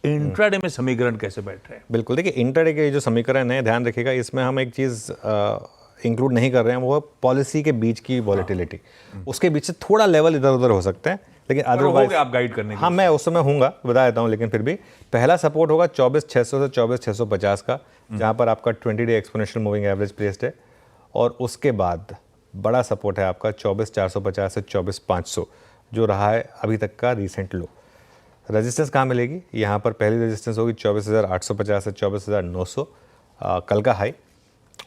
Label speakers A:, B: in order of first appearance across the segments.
A: Intraday में समीकरण कैसे बैठ रहे हैं?
B: बिल्कुल, देखिए इंट्राडे के जो समीकरण है, ध्यान रखिएगा, इसमें हम एक चीज़ इंक्लूड नहीं कर रहे हैं, वो पॉलिसी के बीच की वॉलेटिलिटी। उसके बीच से थोड़ा लेवल इधर उधर हो सकते हैं, लेकिन अदरवाइज
A: आप गाइड करने
B: हाँ, मैं उस समय हूँगा, बता देता हूँ। लेकिन फिर भी पहला सपोर्ट होगा 24,600 से 24,650 का, जहाँ पर आपका 20 day exponential moving average placed है। और उसके बाद बड़ा सपोर्ट है आपका 24,450 से 24,500, जो रहा है अभी तक का रीसेंट लो। रेजिस्टेंस कहाँ मिलेगी? यहाँ पर पहली रेजिस्टेंस होगी 24,850 से 24,900 कल का हाई,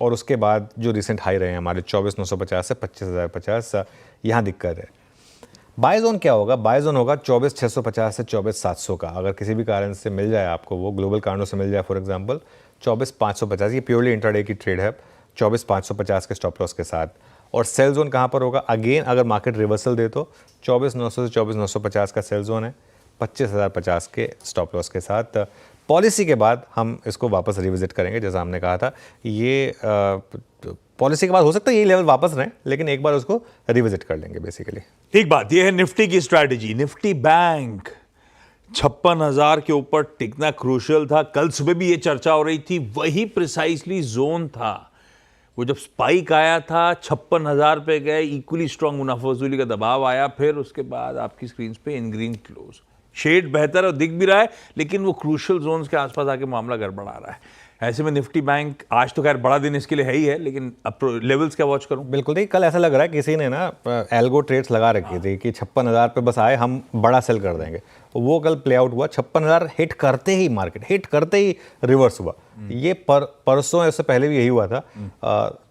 B: और उसके बाद जो रिसेंट हाई रहे हैं हमारे 24,950 से 25,050, यहाँ दिक्कत है। बाय जोन क्या होगा? बाय जोन होगा 24,650 से 24,700 का। अगर किसी भी कारण से मिल जाए आपको, वो ग्लोबल कारणों से मिल जाए, फॉर एग्जांपल 24,550, ये प्योरली इंट्राडे की ट्रेड है, 24,550 के स्टॉप लॉस के साथ। और सेल जोन कहाँ पर होगा? अगेन अगर मार्केट रिवर्सल दे तो 24,900 से 24,950 का सेल जोन है, 25,050 के स्टॉप लॉस के साथ। पॉलिसी के बाद हम इसको वापस रिविजिट करेंगे, जैसा हमने कहा था। ये पॉलिसी के बाद हो सकता है ये लेवल वापस रहें, लेकिन एक बार उसको रिविजिट कर लेंगे बेसिकली।
A: ठीक बात, ये है निफ्टी की स्ट्रैटेजी। निफ्टी बैंक 56,000 के ऊपर टिकना क्रूशियल था। कल सुबह भी ये चर्चा हो रही थी, वही प्रिसाइसली जोन था। वो जब स्पाइक आया था 56,000 पे गए, इक्वली स्ट्रॉन्ग मुनाफा वसूली का दबाव आया, फिर उसके बाद आपकी स्क्रीन पे इन ग्रीन क्लोज। शेड बेहतर और दिख भी रहा है, लेकिन वो क्रूशियल जोन्स के आसपास आके मामला गड़बड़ा रहा है। ऐसे में निफ्टी बैंक, आज तो खैर बड़ा दिन इसके लिए है ही है, लेकिन अब लेवल्स क्या वॉच करूं?
B: बिल्कुल, देखिए कल ऐसा लग रहा है किसी ने ना एल्गो ट्रेड्स लगा रखी थी कि 56,000 पे बस आए हम बड़ा सेल कर देंगे। वो कल प्ले आउट हुआ। 56,000 हिट करते ही मार्केट हिट करते ही रिवर्स हुआ। ये परसों इससे पहले भी यही हुआ था।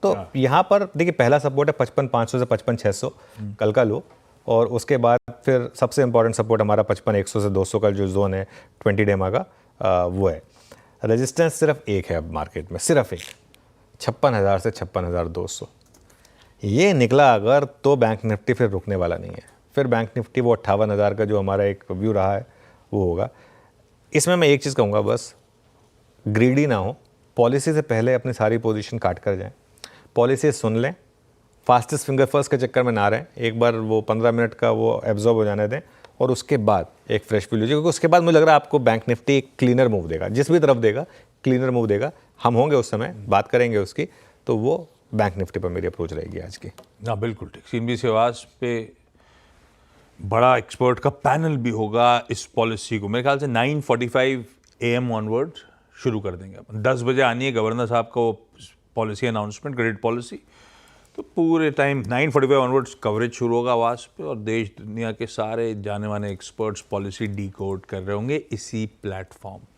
B: तो यहाँ पर देखिए पहला सपोर्ट है 55,500 से 55,600 कल का लो, और उसके बाद फिर सबसे इंपॉर्टेंट सपोर्ट हमारा 55,100 से 200 का जो जोन है 20 डेमा का, वो है। रेजिस्टेंस सिर्फ एक है अब मार्केट में, सिर्फ एक, 56,000 से 56,200। ये निकला अगर तो बैंक निफ्टी फिर रुकने वाला नहीं है। फिर बैंक निफ्टी वो 58,000 का जो हमारा एक व्यू रहा है वो होगा। इसमें मैं एक चीज़ कहूँगा, बस ग्रीडी ना हो, पॉलिसी से पहले अपनी सारी पोजीशन काट कर जाएं, पॉलिसी सुन लें, फास्टेस्ट फिंगर फर्स्ट के चक्कर में ना रहें। एक बार वो 15 मिनट का वो एब्जॉर्ब हो जाने दें, और उसके बाद एक फ्रेश व्यू लीजिए, क्योंकि उसके बाद मुझे लग रहा है आपको बैंक निफ्टी एक क्लीनर मूव देगा, जिस भी तरफ देगा क्लीनर मूव देगा। हम होंगे उस समय, बात करेंगे उसकी, तो वो बैंक निफ्टी पर मेरी अप्रोच रहेगी आज की।
A: हाँ बिल्कुल ठीक। CNBC से आवाज़ पे बड़ा एक्सपर्ट का पैनल भी होगा इस पॉलिसी को, मेरे ख्याल से 9:45 AM ऑनवर्ड्स शुरू कर देंगे अपन। 10 बजे आनी है गवर्नर साहब को पॉलिसी अनाउंसमेंट, क्रेडिट पॉलिसी, तो पूरे टाइम 9:45 ऑनवर्ड्स कवरेज शुरू होगा आवाज़ पे, और देश दुनिया के सारे जाने माने एक्सपर्ट्स पॉलिसी डी कोड कर रहे होंगे इसी प्लेटफॉर्म।